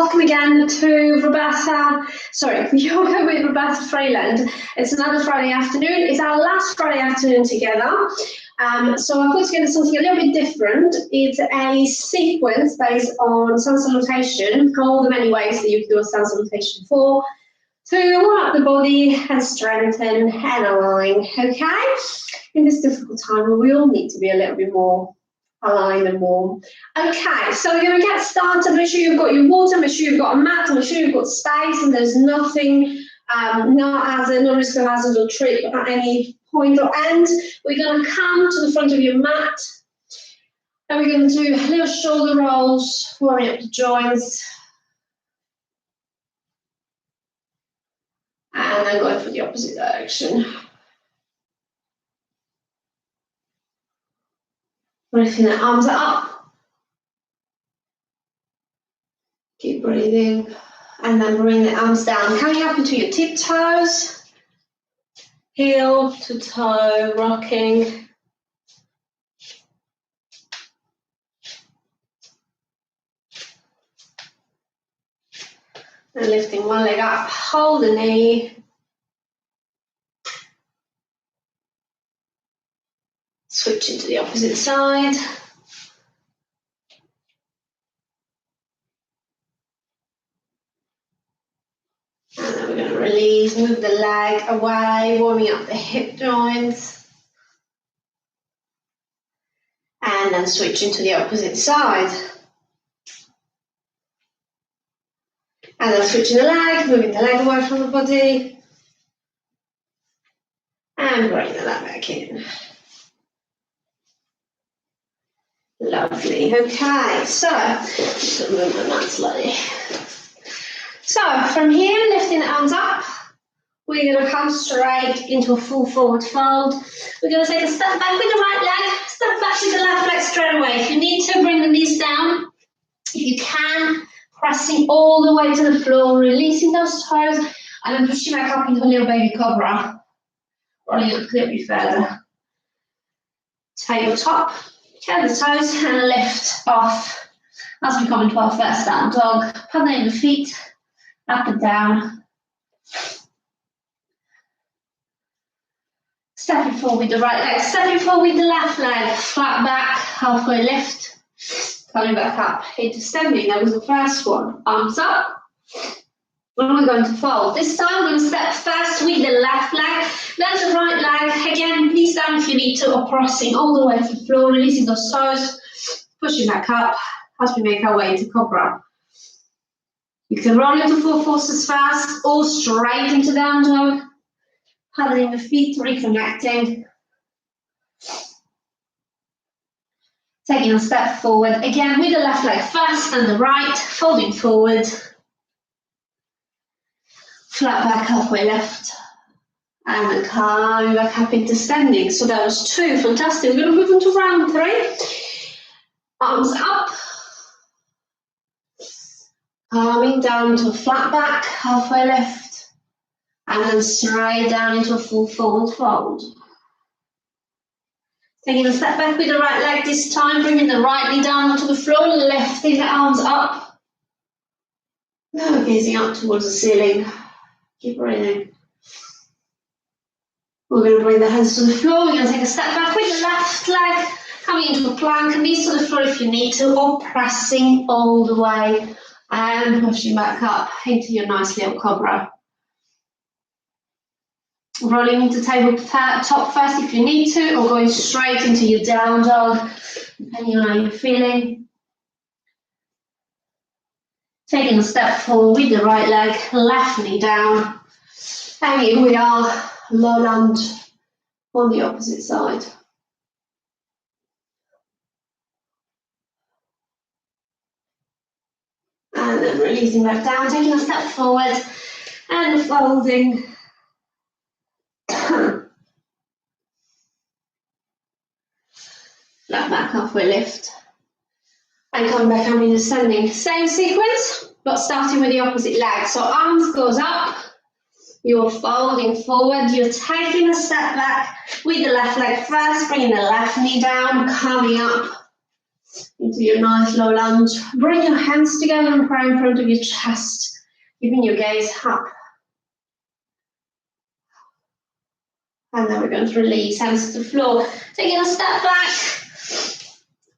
welcome again to Yoga with Roberta Freeland. It's another Friday afternoon. It's our last Friday afternoon together. So I've put together something a little bit different. It's a sequence based on sun salutation, all the many ways that you can do a sun salutation to warm up the body and strengthen and align, okay? In this difficult time, we all need to be a little bit more aligned and warm. Okay, so we're going to get started. Make sure you've got your water, make sure you've got a mat, make sure you've got space and there's nothing, no risk of hazard or trip at any point or end. We're going to come to the front of your mat and we're going to do little shoulder rolls, warming up the joints. And then going for the opposite direction. Lifting the arms up. Keep breathing. And then bring the arms down. Coming up into your tiptoes. Heel to toe, rocking. And lifting one leg up, hold the knee. Switching to the opposite side. And then we're going to release, move the leg away, warming up the hip joints. And then switching to the opposite side. And then switching the leg, moving the leg away from the body. And bring the leg back in. Lovely, okay, so just move the mat slightly. So from here, lifting the arms up, we're going to come straight into a full forward fold. We're going to take a step back with the right leg, step back with the left leg straight away. If you need to, bring the knees down. If you can, pressing all the way to the floor, releasing those toes, and then pushing back up into a little baby cobra. Rolling up a little bit further. Tabletop. Curl the toes and lift off as we come into our first down dog. Paddling the feet up and down. Stepping forward with the right leg, stepping forward with the left leg, flat back, halfway lift. Coming back up into standing. That was the first one. Arms up. And we're going to fold. This time we're going to step first with the left leg, then the right leg. Again, knees down if you need to, or pressing all the way to the floor, releasing those toes, pushing back up as we make our way into cobra. You can roll into full forces fast or straight into down dog. Paddling the feet, reconnecting. Taking a step forward, again with the left leg first and the right, folding forward. Flat back, halfway left, and then coming back up into standing. So that was two, fantastic. We're going to move into round three. Arms up, coming down to a flat back, halfway left, and then straight down into a full forward fold. Taking a step back with the right leg this time, bringing the right knee down onto the floor, lifting the arms up. Now gazing up towards the ceiling. Keep breathing. We're going to bring the hands to the floor. We're going to take a step back with the left leg, coming into a plank, knees to the floor if you need to, or pressing all the way and pushing back up into your nice little cobra. Rolling into tabletop first if you need to, or going straight into your down dog, depending on how you're feeling. Taking a step forward with the right leg, left knee down. And here we are, low lunge on the opposite side. And then releasing back down, taking a step forward and folding. Flat back, halfway lift. And come back up into standing. Same sequence, but starting with the opposite leg. So arms goes up, you're folding forward, you're taking a step back with the left leg first, bringing the left knee down, coming up. into your nice low lunge. Bring your hands together and pray in front of your chest, keeping your gaze up. And then we're going to release, hands to the floor. Taking a step back,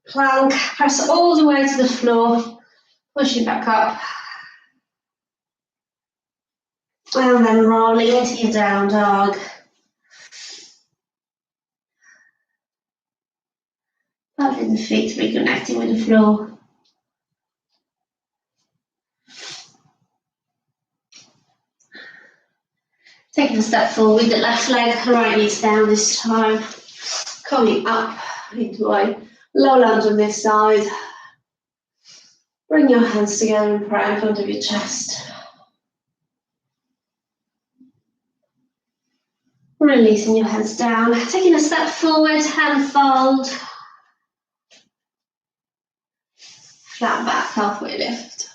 plank, press all the way to the floor, pushing back up. And then rolling into your down dog. Paddling the feet, reconnecting with the floor. Taking a step forward, the left leg, right knee's down this time. Coming up into a low lunge on this side. Bring your hands together and pray in front of your chest. Releasing your hands down, taking a step forward, hand fold. Flat back, halfway lift.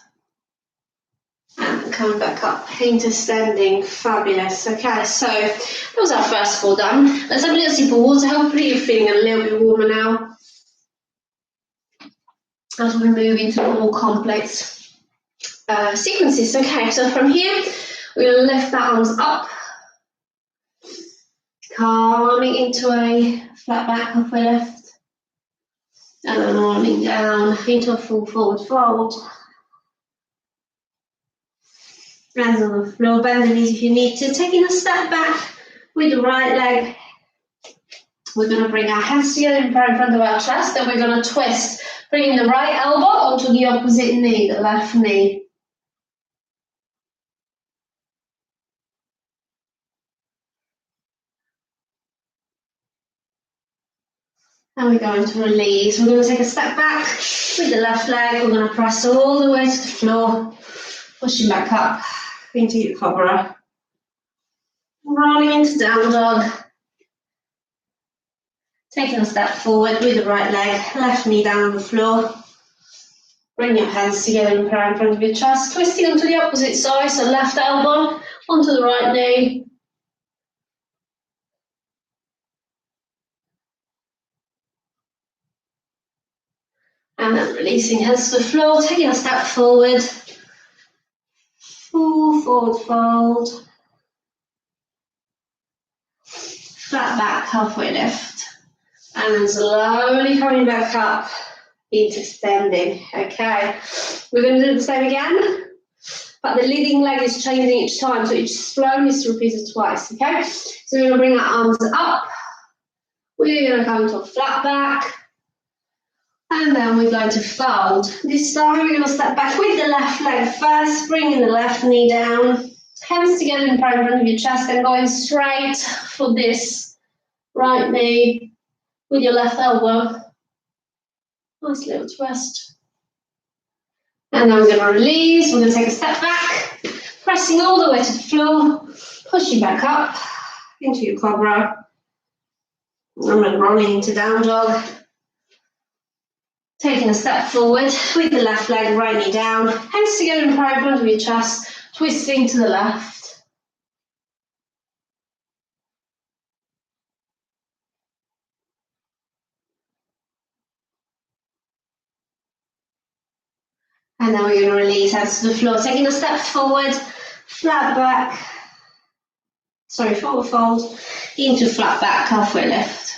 And coming back up into standing. Fabulous. Okay, so that was our first 4 done. Let's have a little sip of water. Hopefully you're feeling a little bit warmer now. As we move into more complex sequences. Okay, so from here, we're going to lift the arms up. Coming into a flat back, halfway lift. And then rolling down into a full forward fold. Hands on the floor, bend the knees if you need to. Taking a step back with the right leg. We're going to bring our hands together in front of our chest. Then we're going to twist, bringing the right elbow onto the opposite knee, the left knee. And we're going to release. We're going to take a step back with the left leg. We're going to press all the way to the floor, pushing back up into your cobra. Rolling into down dog. Taking a step forward with the right leg, left knee down on the floor. Bring your hands together in prayer in front of your chest, twisting onto the opposite side, so left elbow onto the right knee. And then releasing hands to the floor, taking a step forward. Full forward fold. Flat back, halfway lift. And then slowly coming back up into standing. Okay, we're going to do the same again, but the leading leg is changing each time, so each flow needs to repeat it twice. Okay, so we're going to bring our arms up. We're going to come to a flat back. And then we're going to fold. This time we're going to step back with the left leg first, bringing the left knee down. Hands together in front of your chest and going straight for this right knee with your left elbow. Nice little twist. And then we're going to release. We're going to take a step back, pressing all the way to the floor, pushing back up into your cobra. And then rolling into down dog. Taking a step forward with the left leg, right knee down, hands together in front of your chest, twisting to the left. And then we're going to release hands to the floor, taking a step forward, flat back, forward fold, into flat back, halfway lift.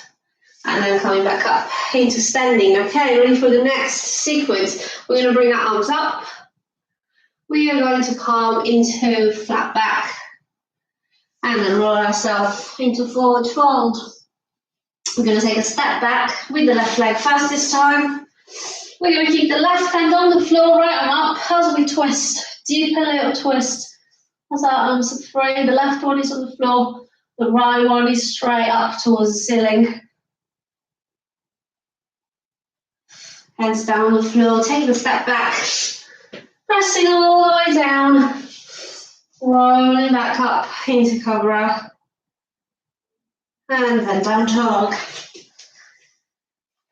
And then coming back up into standing. Okay, ready for the next sequence. We're going to bring our arms up. We are going to come into flat back. And then roll ourselves into forward fold. We're going to take a step back with the left leg first this time. We're going to keep the left hand on the floor, right arm up as we twist. Deeper little twist as our arms are free. The left one is on the floor. The right one is straight up towards the ceiling. Hands down on the floor, taking a step back, pressing all the way down, rolling back up into cobra, and then down dog,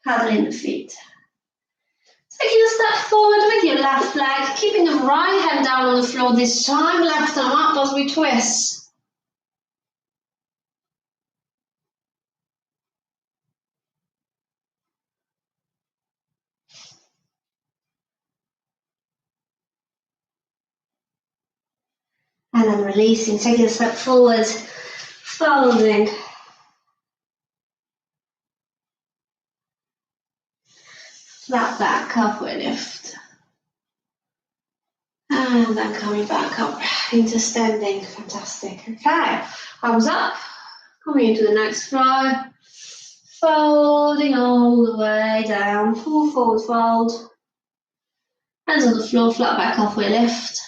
paddling the feet. Taking a step forward with your left leg, keeping the right hand down on the floor this time, left arm up as we twist. and then releasing, taking a step forward, folding. Flat back, halfway lift. And then coming back up into standing. Fantastic. Okay, arms up, coming into the next flow. Folding all the way down, full forward fold. Hands on the floor, flat back, halfway lift.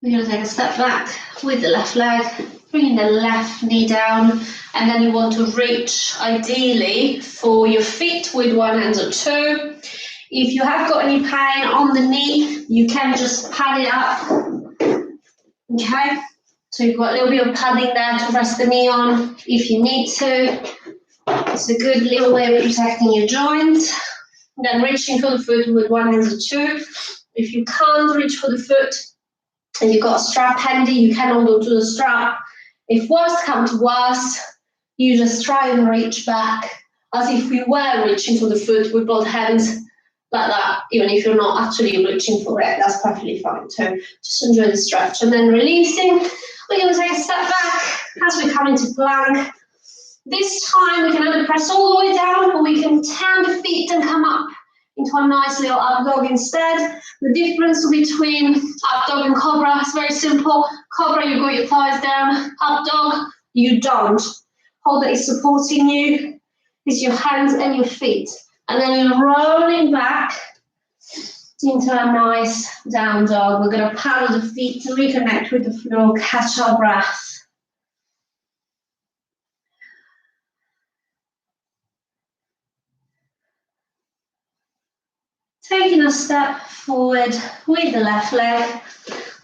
We're going to take a step back with the left leg, bringing the left knee down, and then you want to reach, ideally, for your feet with one hand or two. If you have got any pain on the knee, you can just pad it up. Okay, so you've got a little bit of padding there to rest the knee on if you need to. It's a good little way of protecting your joints. Then reaching for the foot with one hand or two. If you can't reach for the foot and you've got a strap handy, you can hold on to the strap. If worst comes to worst, you just try and reach back as if we were reaching for the foot with both hands like that. Even if you're not actually reaching for it, that's perfectly fine too. Just enjoy the stretch. And then releasing, we're going to take a step back as we come into plank. This time we can either press all the way down or we can turn the feet and come up into a nice little up dog instead. The difference between up dog and cobra is very simple. Cobra, you've got your thighs down. Up dog, you don't. All that is supporting you is your hands and your feet. And then you're rolling back into a nice down dog. We're going to paddle the feet to reconnect with the floor, catch our breath. Taking a step forward with the left leg,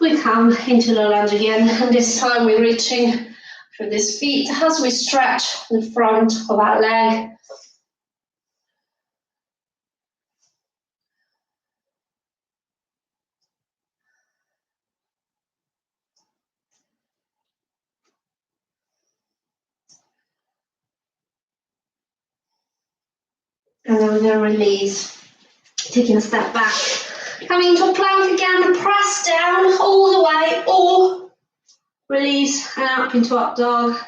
we come into low lunge again, and this time we're reaching for these feet as we stretch the front of our leg. And then we're going to release, taking a step back, coming into plank again, press down all the way, or release and up into up dog.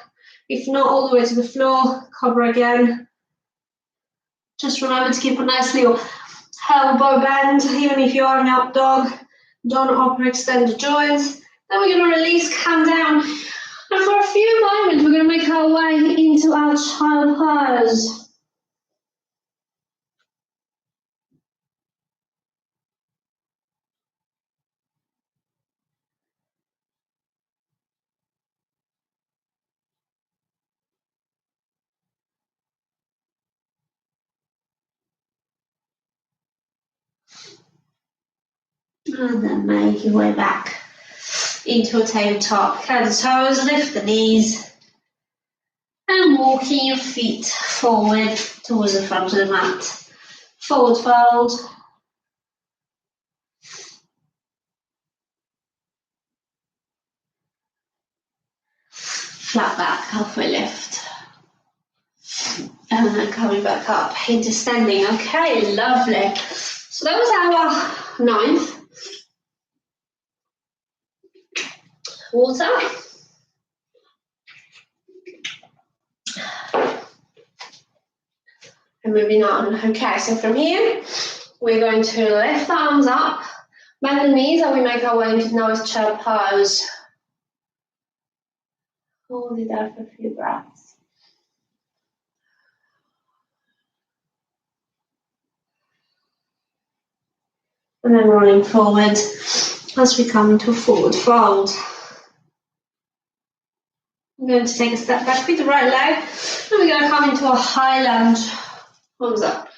If not, all the way to the floor, cobra again. Just remember to keep a nice little elbow bend, even if you are in up dog. Don't overextend the joints. Then we're going to release, come down. And for a few moments, we're going to make our way into our child pose. And then make your way back into a tabletop. Curl the toes, lift the knees, and walking your feet forward towards the front of the mat. Forward fold. Flat back, halfway lift. And then coming back up into standing. Okay, lovely. So that was our 9th. Water. And moving on. Okay, so from here, we're going to lift the arms up, bend the knees, and we make our way into nice chair pose. Hold it there for a few breaths. And then rolling forward as we come into a forward fold. I'm going to take a step back with the right leg, and we're going to come into a high lunge. Arms up.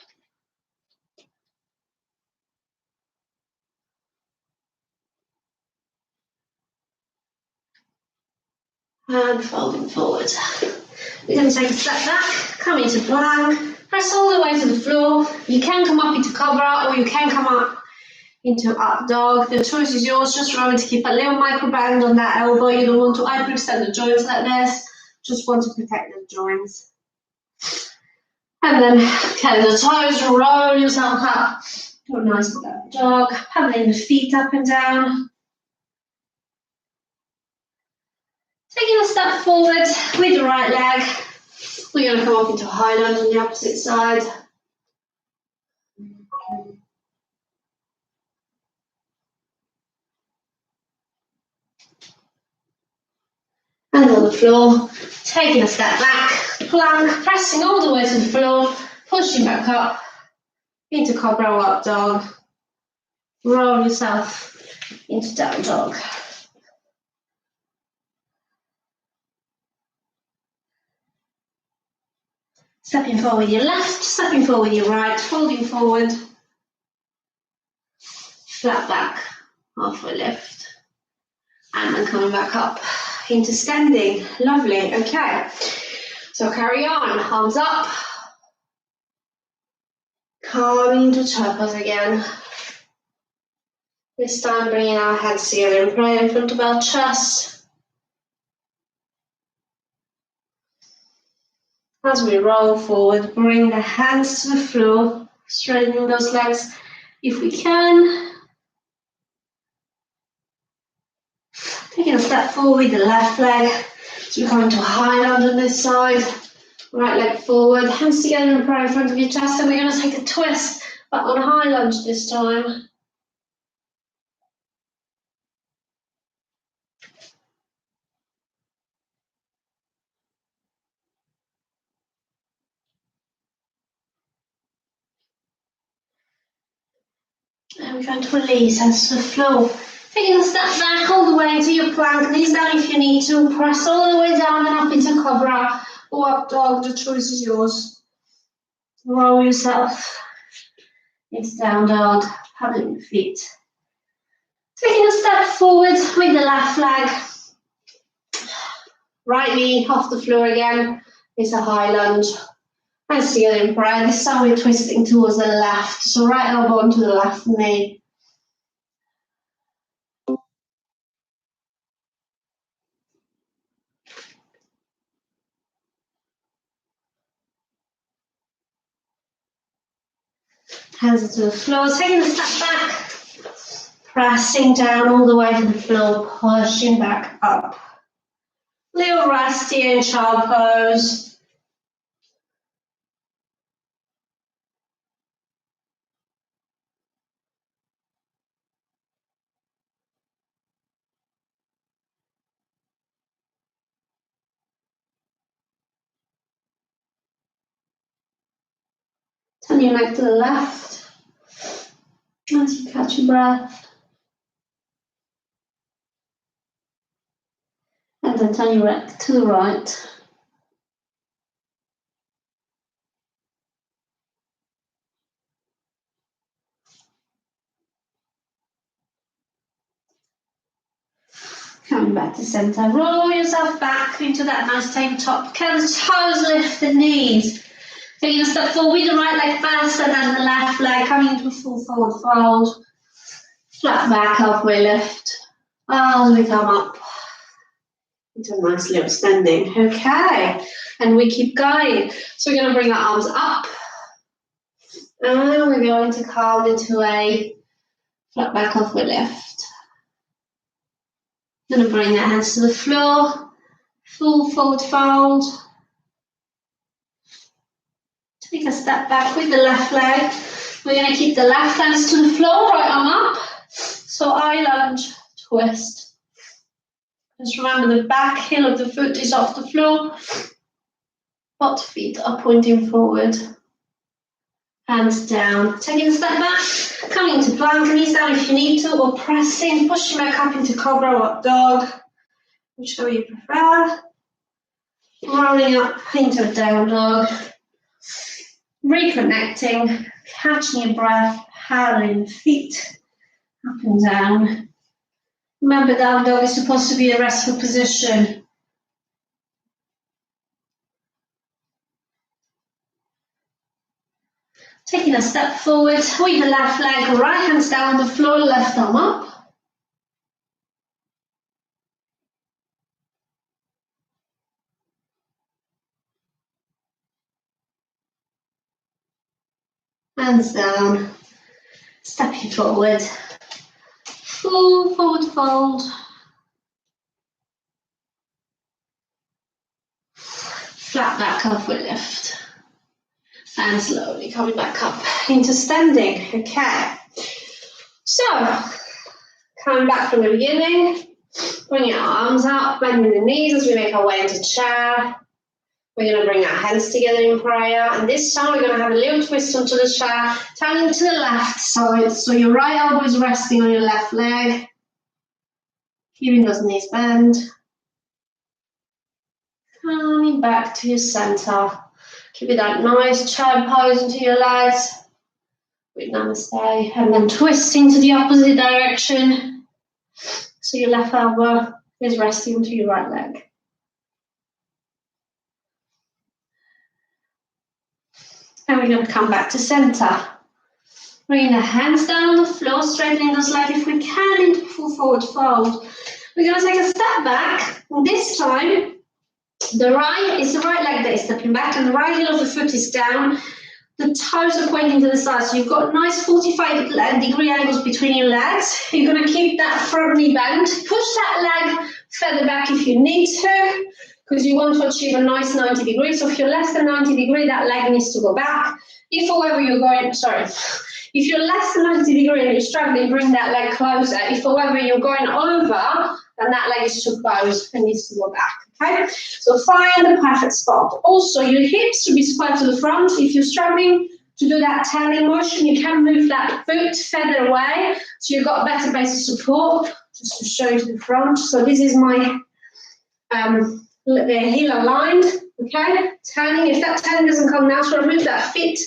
And folding forward. We're going to take a step back, come into plank, press all the way to the floor. You can come up into cobra, or you can come up into up dog. The choice is yours. Just remember to keep a little micro bend on that elbow. You don't want to hyperextend the joints like this. Just want to protect the joints. And then curl the toes, roll yourself up Go nice with that dog, paddling the feet up and down. Taking a step forward with the right leg. We're going to come up into high lunge on the opposite side. And on the floor, taking a step back, plank, pressing all the way to the floor, pushing back up into cobra or up dog. Roll yourself into down dog. Stepping forward with your left, stepping forward with your right, folding forward, flat back, halfway lift, and then coming back up into standing. Lovely, okay. So carry on, arms up. Coming to toe pose again. This time bringing our hands together and prayer in front of our chest. As we roll forward, bring the hands to the floor, straightening those legs if we can. Taking a step forward with the left leg. So we're coming to a high lunge on this side. Right leg forward, hands together and prayer in front of your chest, and we're going to take a twist, but on a high lunge this time. And we're going to release hands to the floor. Taking a step back all the way into your plank, knees down if you need to, press all the way down and up into cobra or up dog, the choice is yours. Roll yourself into down dog, paddling the feet. Taking a step forward with the left leg. Right knee off the floor again. It's a high lunge. Hands together in prayer. This time we're twisting towards the left. So right elbow onto the left knee. Hands to the floor. Taking a step back. Pressing down all the way to the floor. Pushing back up. Little rest here in child pose. Turn your neck to the left as you catch your breath. And then turn your neck to the right. Coming back to center, roll yourself back into that nice tabletop. Can the toes lift the knees? Taking a step forward with the right leg first and then the left leg coming into a full forward fold. Flat back, halfway lift. As we come up into a nice little standing. Okay, and we keep going. So we're going to bring our arms up. And we're going to come into a flat back, halfway lift. Going to bring the hands to the floor, full forward fold. Take a step back with the left leg. We're going to keep the left hands to the floor, right arm up. So I lunge, twist. Just remember the back heel of the foot is off the floor. Both feet are pointing forward. Hands down. Taking a step back, coming to plank, knees down if you need to, or pressing, pushing back up into cobra or up dog, whichever you prefer. Rolling up into a down dog. Reconnecting, catching your breath, paddling the feet up and down. Remember, down dog is supposed to be a restful position. Taking a step forward with the left leg, right hands down on the floor, left arm up. Hands down. Stepping forward, full forward fold. Flat back, halfway lift. And slowly coming back up into standing. Okay. So, coming back from the beginning, bring your arms up, bending the knees as we make our way into chair. We're going to bring our hands together in prayer, and this time we're going to have a little twist onto the chair, turning to the left side. So your right elbow is resting on your left leg, keeping those knees bent. Coming back to your center. Keep it that nice chair pose into your legs with namaste, and then twisting to the opposite direction. So your left elbow is resting onto your right leg. And we're going to come back to center. Bringing the hands down on the floor, straightening those legs if we can into full forward fold. We're going to take a step back. And this time, the right leg that is stepping back, and the right heel of the foot is down. The toes are pointing to the side, so you've got nice 45-degree angles between your legs. You're going to keep that front knee bent. Push that leg further back if you need to, because you want to achieve a nice 90 degrees. So if you're less than 90 degrees, that leg needs to go back. If however you're going, if you're less than 90 degrees and you're struggling, bring that leg closer. If however you're going over, then that leg is too close and needs to go back. Okay, so find the perfect spot. Also, your hips should be square to the front. If you're struggling to do that turning motion, you can move that foot further away, so you've got a better base of support, just to show you to the front. So this is my the heel aligned, okay? Turning, if that turning doesn't come natural, move that feet,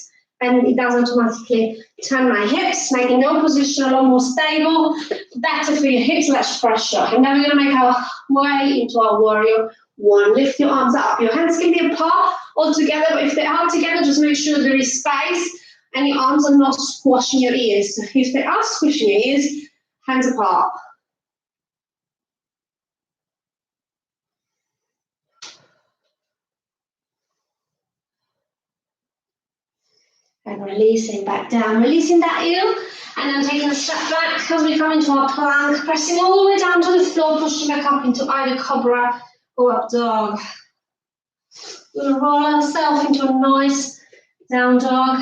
and it does automatically turn my hips, making the position a lot more stable, better for your hips, less pressure. And then we're gonna make our way into our warrior one. Lift your arms up. Your hands can be apart or together, but if they are together, just make sure there is space and your arms are not squashing your ears. So if they are squishing your ears, hands apart. And releasing back down, releasing that heel, and then taking a step back as we come into our plank, pressing all the way down to the floor, pushing back up into either cobra or up dog. We're going to roll ourselves into a nice down dog.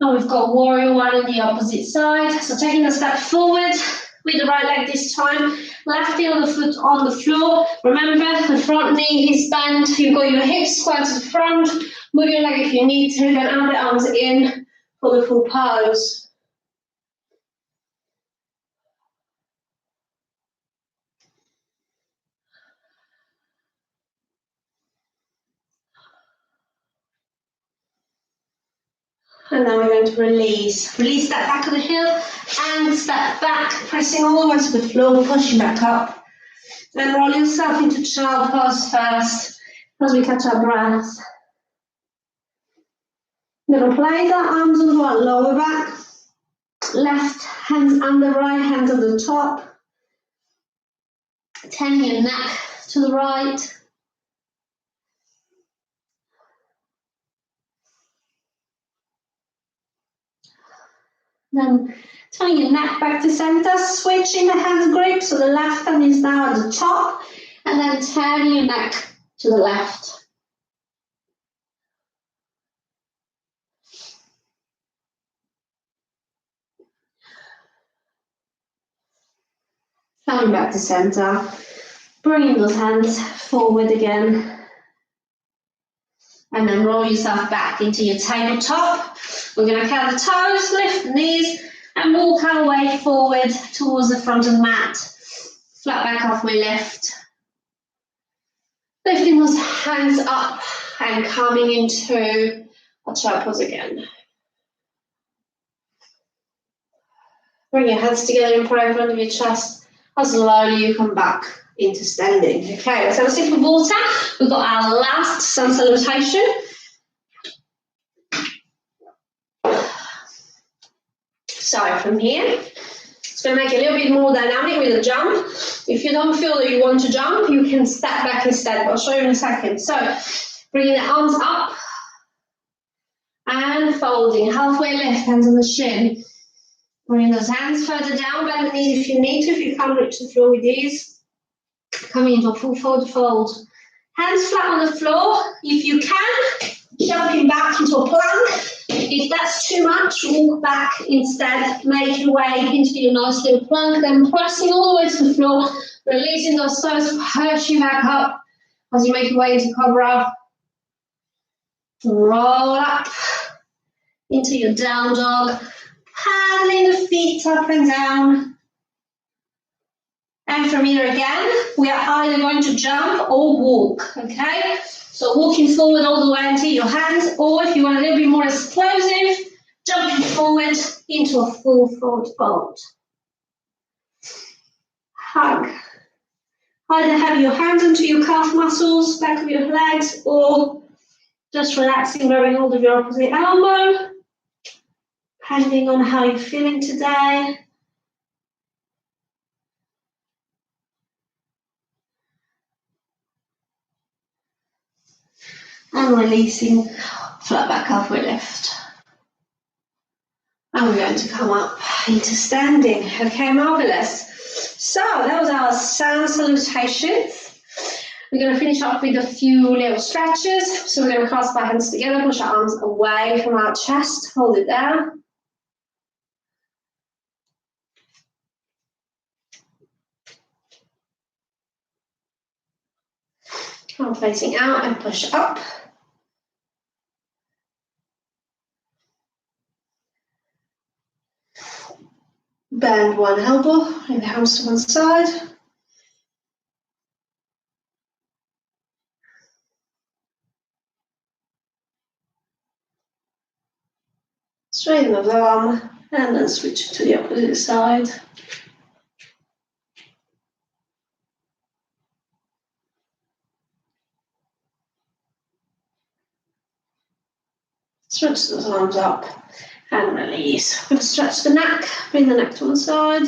Now we've got warrior one on the opposite side. So taking a step forward with the right leg this time, left heel of the foot on the floor. Remember, the front knee is bent. You've got your hips square to the front. Move your leg if you need to, then add the arms in for the full pose. And then we're going to release. Release that back of the heel and step back, pressing all the way to the floor, pushing back up. Then roll yourself into child pose first as we catch our breath. We're going to place our arms onto our lower back. Left hand under right hand at the top. Turning your neck to the right. Then turning your neck back to center, switching the hand grip, so the left hand is now at the top, and then turning your neck to the left. Coming back to center, bringing those hands forward again. And then roll yourself back into your tabletop. We're going to curl the toes, lift the knees, and walk our way forward towards the front of the mat. Flat back, halfway lift. Lifting those hands up and coming into a child pose again. Bring your hands together in prayer in front of your chest. As slowly you come back into standing. Okay, let's have a sip of water. We've got our last sun salutation. So from here, it's going to make it a little bit more dynamic with a jump. If you don't feel that you want to jump, you can step back instead, but I'll show you in a second. So bringing the arms up and folding, halfway lift, hands on the shin. Bring those hands further down, bend the knees if you need to, if you can't reach the floor with these. Coming into a full forward fold. Hands flat on the floor. If you can, jumping back into a plank. If that's too much, walk back instead. Make your way into your nice little plank, then pressing all the way to the floor, releasing those toes, push you back up as you make your way into cobra. Roll up into your down dog, paddling the feet up and down. And from here again, we are either going to jump or walk, okay? So walking forward all the way into your hands, or if you want a little bit more explosive, jumping forward into a full forward fold. Hug. Either have your hands onto your calf muscles, back of your legs, or just relaxing, grabbing hold of your opposite elbow, depending on how you're feeling today. And releasing, flat back halfway lift. And we're going to come up into standing. Okay, marvellous. So that was our sound salutations. We're going to finish off with a few little stretches. So we're going to clasp our hands together, push our arms away from our chest, hold it there. Arm facing out and push up. Bend one elbow, bring the hands to one side. Straighten the arm and then switch to the opposite side. Stretch those arms up and release. We're going to stretch the neck, bring the neck to one side.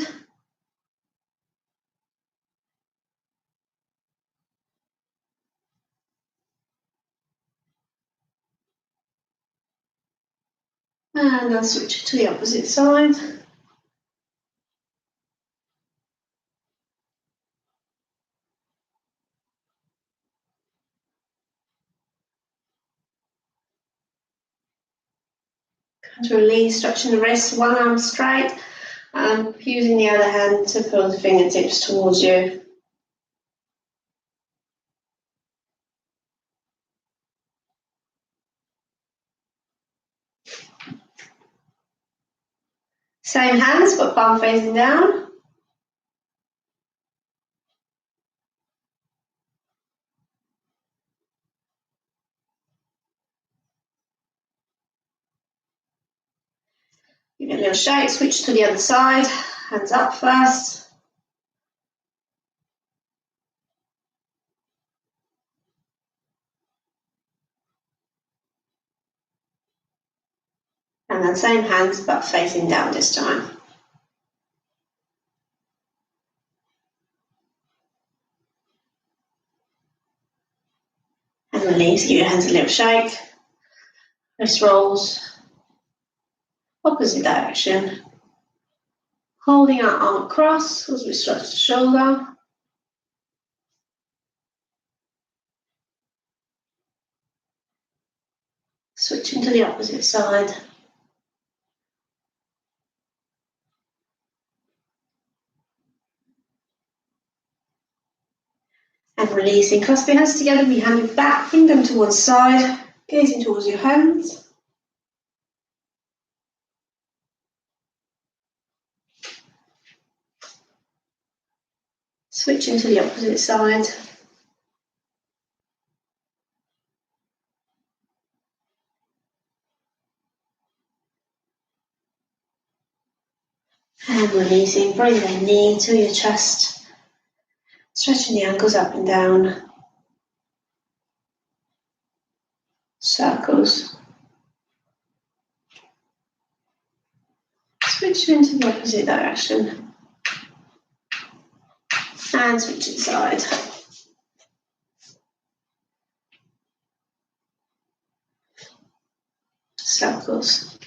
And then switch to the opposite side. To release, stretching the wrists, one arm straight, and using the other hand to pull the fingertips towards you. Same hands, but palm facing down. Give it a little shake, switch to the other side, hands up first. And then same hands, but facing down this time. And release, give your hands a little shake. Wrist rolls, opposite direction. Holding our arm across as we stretch the shoulder. Switching to the opposite side. And releasing, clasp your hands together, we hand it back, bring them to one side, gazing towards your hands. Switching to the opposite side. And releasing, bring the knee to your chest. Stretching the ankles up and down. Circles. Switch into the opposite direction. And switch inside. Circles.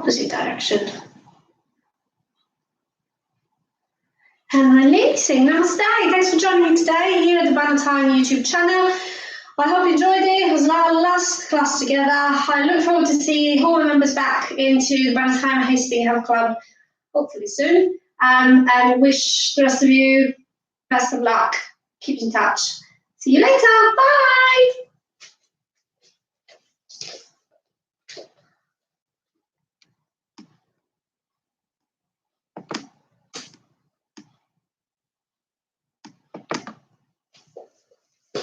opposite direction. And releasing. Namaste. Thanks for joining me today here at the Banner Time YouTube channel. I hope you enjoyed it. It was our last class together. I look forward to seeing all the members back into the Banner Time Hastings Health Club hopefully soon. And wish the rest of you best of luck. Keep in touch. See you later. Bye.